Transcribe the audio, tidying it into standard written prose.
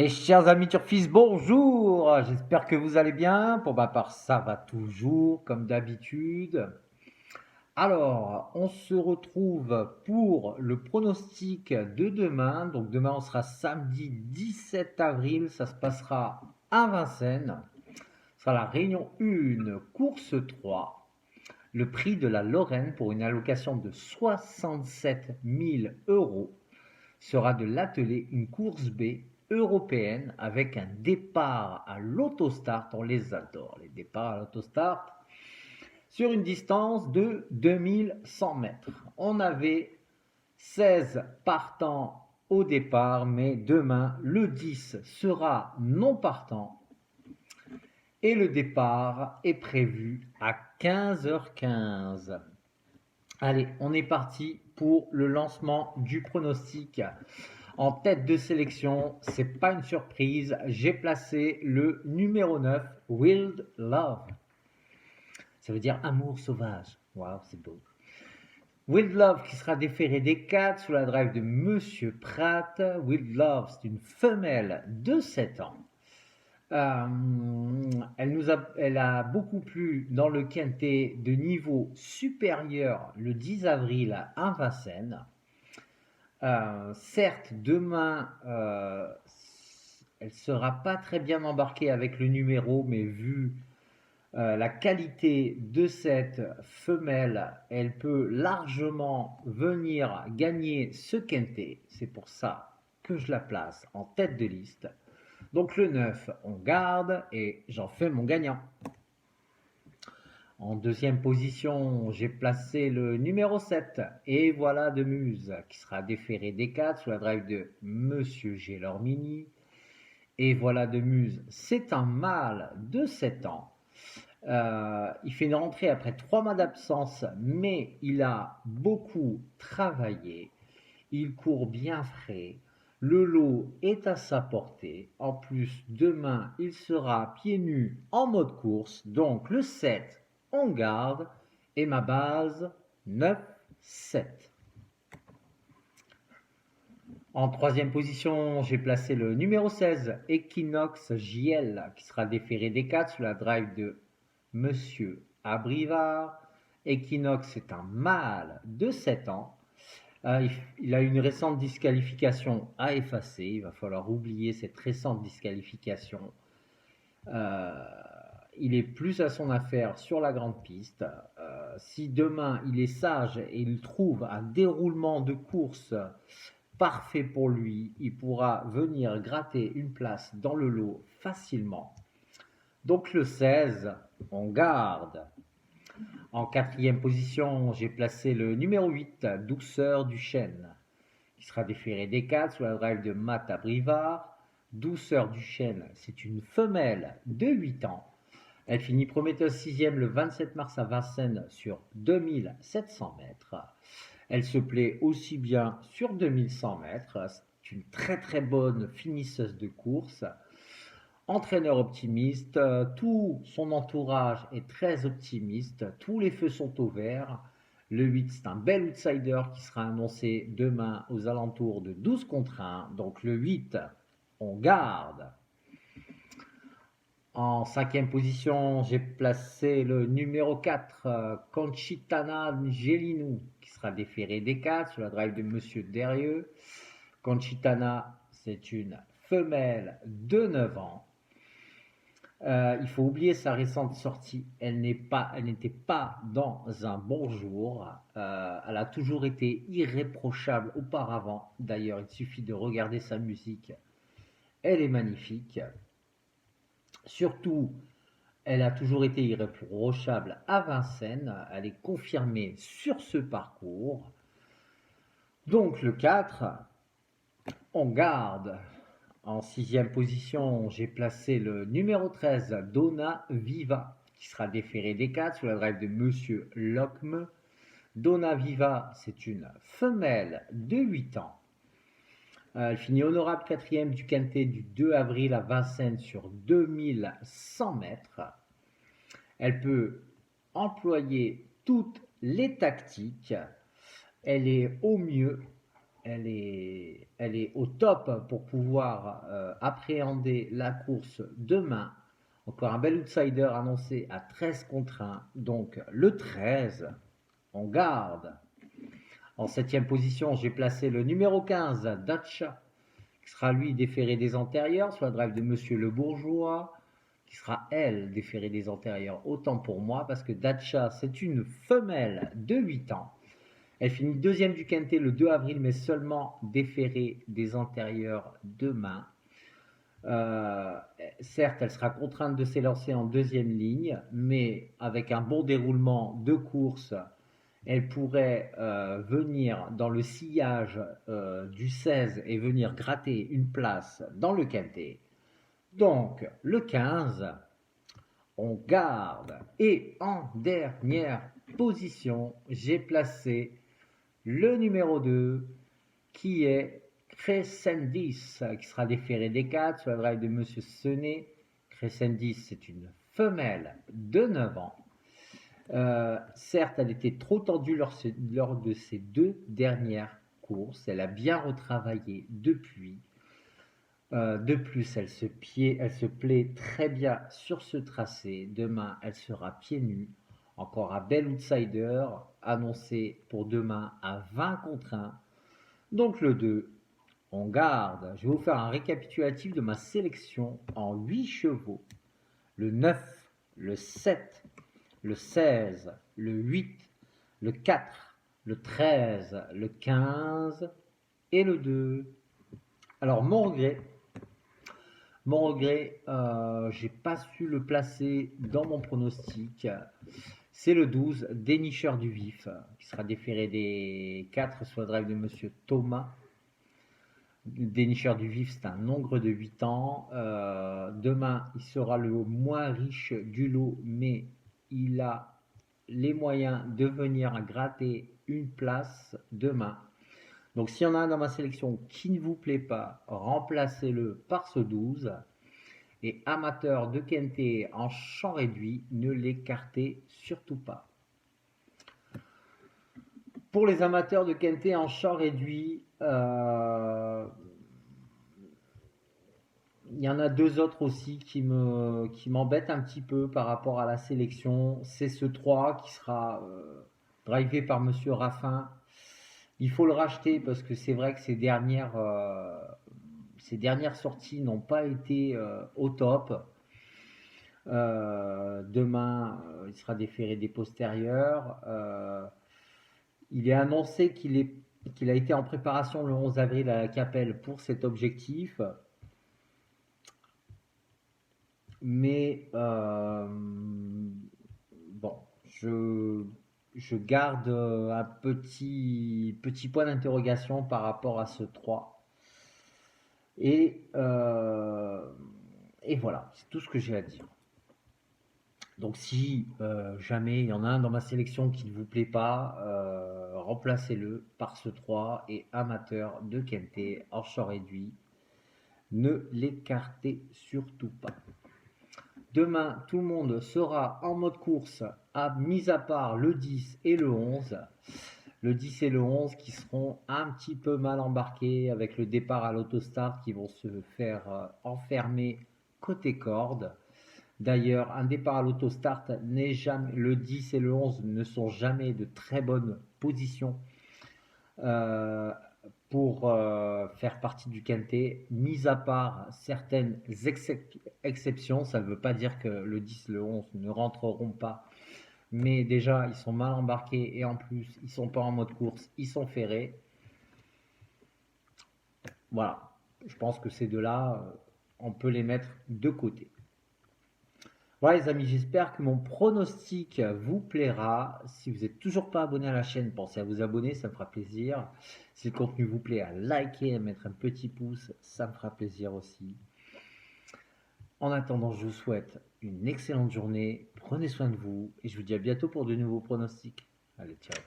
Et chers amis turfistes, bonjour. J'espère que vous allez bien. Pour ma part, ça va toujours comme d'habitude. Alors, on se retrouve pour le pronostic de demain. Donc demain, on sera samedi 17 avril. Ça se passera à Vincennes. Ce sera la réunion 1, course 3. Le prix de la Lorraine pour une allocation de 67 000 euros sera de l'atteler une course B européenne avec un départ à l'autostart. On les adore, les départs à l'autostart, sur une distance de 2100 mètres. On avait 16 partants au départ, mais demain, le 10 sera non partant et le départ est prévu à 15h15. Allez, on est parti pour le lancement du pronostic. En tête de sélection, c'est pas une surprise, j'ai placé le numéro 9, Wild Love. Ça veut dire amour sauvage. Waouh, c'est beau. Wild Love qui sera déféré des 4 sous la drive de Monsieur Pratt. Wild Love, c'est une femelle de 7 ans. Elle a beaucoup plu dans le quintet de niveau supérieur le 10 avril à Vincennes. Certes, demain, elle sera pas très bien embarquée avec le numéro, mais vu la qualité de cette femelle, elle peut largement venir gagner ce quintet. C'est pour ça que je la place en tête de liste. Donc le 9, on garde et j'en fais mon gagnant. En deuxième position, j'ai placé le numéro 7, Et voilà de Muse, qui sera déféré des 4 sous la drive de Monsieur Gélormini. Et voilà de Muse, c'est un mâle de 7 ans. Il fait une rentrée après 3 mois d'absence, mais il a beaucoup travaillé. Il court bien frais. Le lot est à sa portée. En plus, demain, il sera pieds nus en mode course. Donc le 7, on garde. Et ma base, 9-7. En troisième position, j'ai placé le numéro 16, Equinox JL, qui sera déféré des 4 sous la drive de Monsieur Abrivard. Equinox est un mâle de 7 ans. Il a une récente disqualification à effacer. Il va falloir oublier cette récente disqualification. Euh, il est plus à son affaire sur la grande piste. Si demain il est sage et il trouve un déroulement de course parfait pour lui, il pourra venir gratter une place dans le lot facilement. Donc le 16, on garde. En quatrième position, j'ai placé le numéro 8, Douceur du Chêne, qui sera déféré des 4 sous la drive de Matt Abrivard. Douceur du Chêne, c'est une femelle de 8 ans. Elle finit prometteuse 6e le 27 mars à Vincennes sur 2700 mètres. Elle se plaît aussi bien sur 2100 mètres. C'est une très très bonne finisseuse de course. Entraîneur optimiste, tout son entourage est très optimiste, tous les feux sont au vert. Le 8, c'est un bel outsider qui sera annoncé demain aux alentours de 12 contre 1. Donc le 8, on garde. En cinquième position, j'ai placé le numéro 4, Conchitana Ngelinou, qui sera déféré des 4 sur la drive de Monsieur Derieux. Conchitana, c'est une femelle de 9 ans. Il faut oublier sa récente sortie. Elle n'était pas dans un bon jour. Elle a toujours été irréprochable auparavant. D'ailleurs, il suffit de regarder sa musique. Elle est magnifique. Surtout, elle a toujours été irréprochable à Vincennes. Elle est confirmée sur ce parcours. Donc le 4, on garde. En sixième position, j'ai placé le numéro 13, Donna Viva, qui sera déféré des 4 sous la drive de Monsieur Locme. Donna Viva, c'est une femelle de 8 ans. Elle finit honorable 4e du quintet du 2 avril à Vincennes sur 2100 mètres. Elle peut employer toutes les tactiques. Elle est au mieux elle est au top pour pouvoir appréhender la course demain. Encore un bel outsider annoncé à 13 contre 1. Donc le 13, on garde. En 7e position, j'ai placé le numéro 15, Dacha, qui sera lui déféré des antérieurs sur la drive de Monsieur Le Bourgeois, qui sera elle déférée des antérieurs. Autant pour moi, parce que Dacha, c'est une femelle de 8 ans. Elle finit deuxième du quintet le 2 avril, mais seulement déférée des antérieurs demain. Certes, elle sera contrainte de s'élancer en deuxième ligne, mais avec un bon déroulement de course, elle pourrait venir dans le sillage du 16 et venir gratter une place dans le quintet. Donc, le 15, on garde. Et en dernière position, j'ai placé le numéro 2, qui est Crescendis, qui sera déféré des 4 sur la drive de Monsieur Senet. Crescendis, c'est une femelle de 9 ans. Certes, elle était trop tendue lors de ses 2 dernières courses. Elle a bien retravaillé depuis. De plus, elle se plaît très bien sur ce tracé. Demain, elle sera pieds nus. Encore un bel outsider annoncé pour demain à 20 contre 1. Donc le 2, on garde. Je vais vous faire un récapitulatif de ma sélection en 8 chevaux. Le 9, le 7, le 16, le 8, le 4, le 13, le 15 et le 2. Alors mon regret, j'ai pas su le placer dans mon pronostic. C'est le 12, Dénicheur du Vif, qui sera déféré des 4 sur la drive de Monsieur Thomas. Dénicheur du Vif, c'est un hongre de 8 ans. Demain, il sera le moins riche du lot, mais il a les moyens de venir gratter une place demain. Donc s'il y en a un dans ma sélection qui ne vous plaît pas, remplacez-le par ce 12. Et amateur de quintet en champ réduit, ne l'écartez surtout pas. Pour les amateurs de quintet en champ réduit, il y en a 2 autres aussi qui m'embêtent un petit peu par rapport à la sélection. C'est ce 3 qui sera drivé par Monsieur Raffin. Il faut le racheter parce que c'est vrai que ces dernières sorties n'ont pas été au top. Demain, il sera déféré des postérieurs. Il est annoncé qu'il a été en préparation le 11 avril à la Capelle pour cet objectif. Mais bon, je garde un petit point d'interrogation par rapport à ce 3. Et voilà, c'est tout ce que j'ai à dire. Donc si jamais il y en a un dans ma sélection qui ne vous plaît pas, remplacez-le par ce 3 et amateur de quintet en champ réduit. Ne l'écartez surtout pas. Demain, tout le monde sera en mode course, mis à part le 10 et le 11. Le 10 et le 11 qui seront un petit peu mal embarqués avec le départ à l'autostart qui vont se faire enfermer côté corde. D'ailleurs, un départ à l'autostart n'est jamais, le 10 et le 11 ne sont jamais de très bonnes positions pour faire partie du quintet, mis à part certaines exceptions. Ça ne veut pas dire que le 10 et le 11 ne rentreront pas, mais déjà ils sont mal embarqués et en plus ils sont pas en mode course, ils sont ferrés. Voilà, je pense que ces deux-là, on peut les mettre de côté. Voilà les amis, j'espère que mon pronostic vous plaira. Si vous n'êtes toujours pas abonné à la chaîne, pensez à vous abonner, ça me fera plaisir. Si le contenu vous plaît, à liker, à mettre un petit pouce, ça me fera plaisir aussi. En attendant, je vous souhaite une excellente journée, prenez soin de vous et je vous dis à bientôt pour de nouveaux pronostics. Allez, ciao.